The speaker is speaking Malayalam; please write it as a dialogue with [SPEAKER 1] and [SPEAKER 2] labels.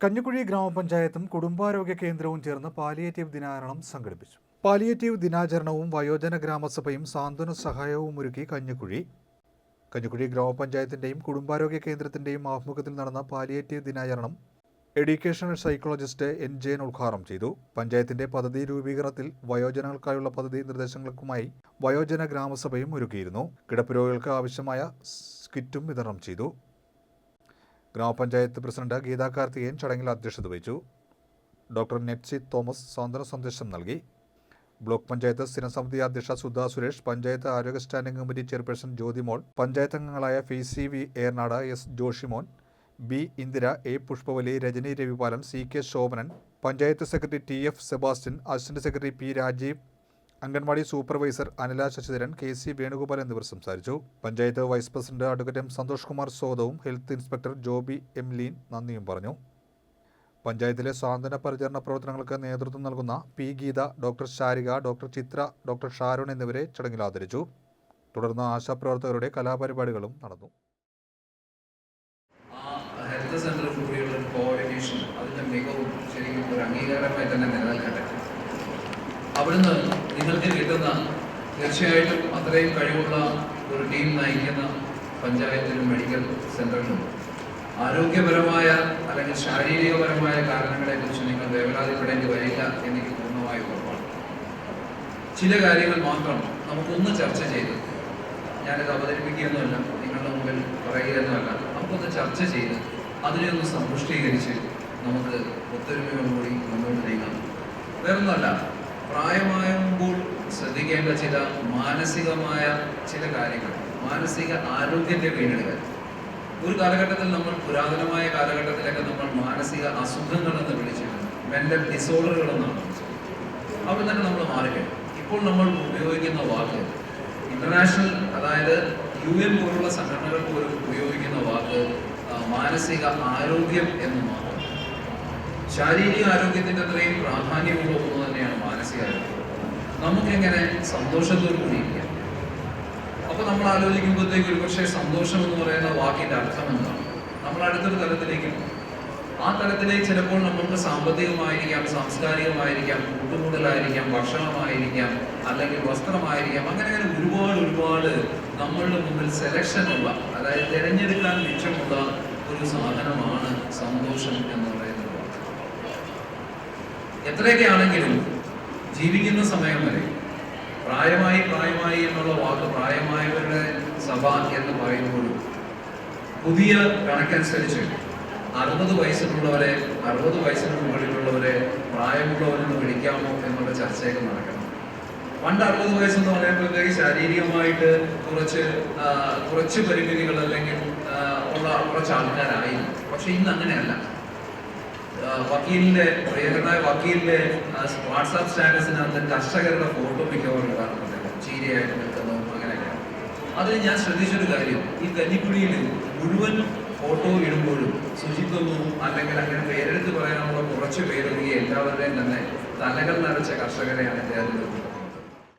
[SPEAKER 1] കഞ്ഞിക്കുഴി ഗ്രാമപഞ്ചായത്തും കുടുംബാരോഗ്യ കേന്ദ്രവും ചേർന്ന് പാലിയേറ്റീവ് ദിനാചരണം സംഘടിപ്പിച്ചു. പാലിയേറ്റീവ് ദിനാചരണവും വയോജന ഗ്രാമസഭയും സാന്ത്വന സഹായവും ഒരുക്കി കഞ്ഞിക്കുഴി ഗ്രാമപഞ്ചായത്തിന്റെയും കുടുംബാരോഗ്യ കേന്ദ്രത്തിന്റെയും ആഭിമുഖ്യത്തിൽ നടന്ന പാലിയേറ്റീവ് ദിനാചരണം എഡ്യൂക്കേഷണൽ സൈക്കോളജിസ്റ്റ് എൻ ജയൻ ഉദ്ഘാടനം ചെയ്തു. പഞ്ചായത്തിന്റെ പദ്ധതി രൂപീകരണത്തിൽ വയോജനങ്ങൾക്കായുള്ള പദ്ധതി നിർദ്ദേശങ്ങൾക്കുമായി വയോജന ഗ്രാമസഭയും ഒരുക്കിയിരുന്നു. കിടപ്പ് രോഗികൾക്ക് ആവശ്യമായ കിറ്റും വിതരണം ചെയ്തു. ഗ്രാമപഞ്ചായത്ത് പ്രസിഡന്റ് ഗീതാ കാർത്തികേയൻ ചടങ്ങിൽ അധ്യക്ഷത വഹിച്ചു. ഡോക്ടർ നെറ്റ്സി തോമസ് സാന്ത്വന സന്ദേശം നൽകി. ബ്ലോക്ക് പഞ്ചായത്ത് സ്ഥിരം സമിതി അധ്യക്ഷ സുധാ സുരേഷ്, പഞ്ചായത്ത് ആരോഗ്യ standing committee chairperson Jyothimol, panchayat അംഗങ്ങളായ FCV Ernad, S Joshimon, B Indira, A Pushpavali, Rajani Ravipalan, CK Shobhanan, panchayat secretary TF Sebastian, assistant secretary P Rajeev, anganwadi supervisor Anila Sasidharan, KC Venugopal എന്നിവർ സംസാരിച്ചു. Panchayat vice president advocate M Santhosh Kumar സ്വാഗതവും health inspector Joby M Leen നന്ദിയും പറഞ്ഞു. പഞ്ചായത്തിലെ സാന്ത്വന പരിചരണ പ്രവർത്തനങ്ങൾക്ക് നേതൃത്വം നൽകുന്ന P ഗീത, doctor Sarika, doctor Chithra, doctor Sharon എന്നിവരെ ചടങ്ങിൽ ആദരിച്ചു. തുടർന്ന് ആശാപ്രവർത്തകരുടെ കലാപരിപാടികളും നടന്നു.
[SPEAKER 2] ഹെൽത്ത് സെന്റർ കൂടിയുള്ള കോർഡിനേഷൻ, അതിന്റെ മികവും ശരിക്കും ഒരു അംഗീകാരമായി തന്നെ നിലനിൽക്കട്ടെ. അവിടുന്ന് നിങ്ങൾക്ക് കിട്ടുന്ന തീർച്ചയായിട്ടും അത്രയും കഴിവുള്ള ഒരു ടീം നയിക്കുന്ന പഞ്ചായത്തിലും മെഡിക്കൽ സെന്ററിലും ആരോഗ്യപരമായ അല്ലെങ്കിൽ ശാരീരികപരമായ കാരണങ്ങളെക്കുറിച്ച് നിങ്ങൾ വേവലാതിപ്പെടേണ്ടി വരില്ല എനിക്ക് പൂർണ്ണമായി ഉറപ്പാണ്. ചില കാര്യങ്ങൾ മാത്രം നമുക്കൊന്ന് ചർച്ച ചെയ്ത്, ഞാനിത് അവതരിപ്പിക്കുകയൊന്നുമല്ല, നിങ്ങളുടെ മുമ്പിൽ പറയുകയൊന്നുമല്ല, നമുക്കൊന്ന് ചർച്ച ചെയ്ത് അതിനെ ഒന്ന് സമ്പുഷ്ടീകരിച്ച് നമുക്ക് ഒത്തൊരുമയോടുകൂടി മുന്നോട്ട് നീങ്ങാം. വേറൊന്നുമല്ല, പ്രായമാകുമ്പോൾ ശ്രദ്ധിക്കേണ്ട ചില മാനസികമായ ചില കാര്യങ്ങൾ, മാനസിക ആരോഗ്യത്തെ വീണ്ടെടുക്കാൻ. ഒരു കാലഘട്ടത്തിൽ നമ്മൾ, പുരാതനമായ കാലഘട്ടത്തിലൊക്കെ നമ്മൾ മാനസിക അസുഖങ്ങളെന്ന് വിളിച്ചിരുന്നു, മെന്റൽ ഡിസോർഡറുകളെന്നാണ് വിളിച്ചത്. അവിടെ തന്നെ നമ്മൾ മാറിക്കഴിഞ്ഞു. ഇപ്പോൾ നമ്മൾ ഉപയോഗിക്കുന്ന വാക്ക് ഇന്റർനാഷണൽ, അതായത് UN പോലുള്ള സംഘടനകൾ പോലും ഉപയോഗിക്കുന്ന വാക്ക് മാനസിക ആരോഗ്യം എന്ന് മാത്രം. ശാരീരിക ആരോഗ്യത്തിന്റെ അത്രയും പ്രാധാന്യമുള്ള ഒന്ന് തന്നെയാണ് മാനസികാരോഗ്യം. നമുക്കെങ്ങനെ സന്തോഷത്തോടു കൂടിയിരിക്കാം? അപ്പൊ നമ്മൾ ആലോചിക്കുമ്പോഴത്തേക്ക് ഒരുപക്ഷെ സന്തോഷം എന്ന് പറയുന്ന വാക്കിന്റെ അർത്ഥം എന്താണ്? നമ്മൾ അടുത്തൊരു തലത്തിലേക്ക്, ആ തലത്തിലേക്ക് ചിലപ്പോൾ നമ്മൾക്ക് സാമ്പത്തികമായിരിക്കാം, സാംസ്കാരികമായിരിക്കാം, കൂട്ടുകൂടലായിരിക്കാം, ഭക്ഷണമായിരിക്കാം, അല്ലെങ്കിൽ വസ്ത്രമായിരിക്കാം, അങ്ങനെ ഒരുപാട് നമ്മളുടെ മുമ്പിൽ സെലക്ഷനുള്ള, അതായത് തിരഞ്ഞെടുക്കാൻ ലക്ഷ്യമുള്ള ഒരു സാധനമാണ് സന്തോഷം എന്ന് പറയുന്നത്. എത്രയൊക്കെ ആണെങ്കിലും ജീവിക്കുന്ന സമയം വരെ പ്രായമായി എന്നുള്ള വാക്ക് പ്രായമായവരുടെ സഭ എന്ന് പറയുമ്പോഴും പുതിയ കണക്കനുസരിച്ച് 60 വയസ്സിനുള്ളവരെ, 60 വയസ്സിന് മുകളിലുള്ളവരെ പ്രായമുള്ളവരെന്ന് വിളിക്കാമോ എന്നുള്ള ചർച്ചയൊക്കെ നടക്കണം. പണ്ട് 60 വയസ്സെന്ന് പറയുമ്പോഴത്തേക്ക് ശാരീരികമായിട്ട് കുറച്ച് പരിമിതികൾ അല്ലെങ്കിൽ ഉള്ള കുറച്ച് ആൾക്കാരായിരുന്നു. പക്ഷെ ഇന്ന് അങ്ങനെയല്ല. പ്രിയങ്കരനായ വക്കീലിന്റെ വാട്സാപ്പ് സ്റ്റാറ്റസിനകത്ത് കർഷകരുടെ ഫോട്ടോ മിക്കവാറും കാണുന്നുണ്ട്, ചീരയായിട്ട് നിൽക്കുന്നതും അങ്ങനെയൊക്കെയാണ്. അതിൽ ഞാൻ ശ്രദ്ധിച്ചൊരു കാര്യം, ഈ കഞ്ഞിക്കുഴിയിൽ മുഴുവൻ ഫോട്ടോ ഇടുമ്പോഴും ശുചിത്വവും അല്ലെങ്കിൽ അങ്ങനെ പേരെടുത്ത് പറയാനുള്ള കുറച്ച് പേരൊഴികെ എല്ലാവരുടെയും തന്നെ തലകൾ നിറച്ച കർഷകരെയാണ് ഇദ്ദേഹത്തിൽ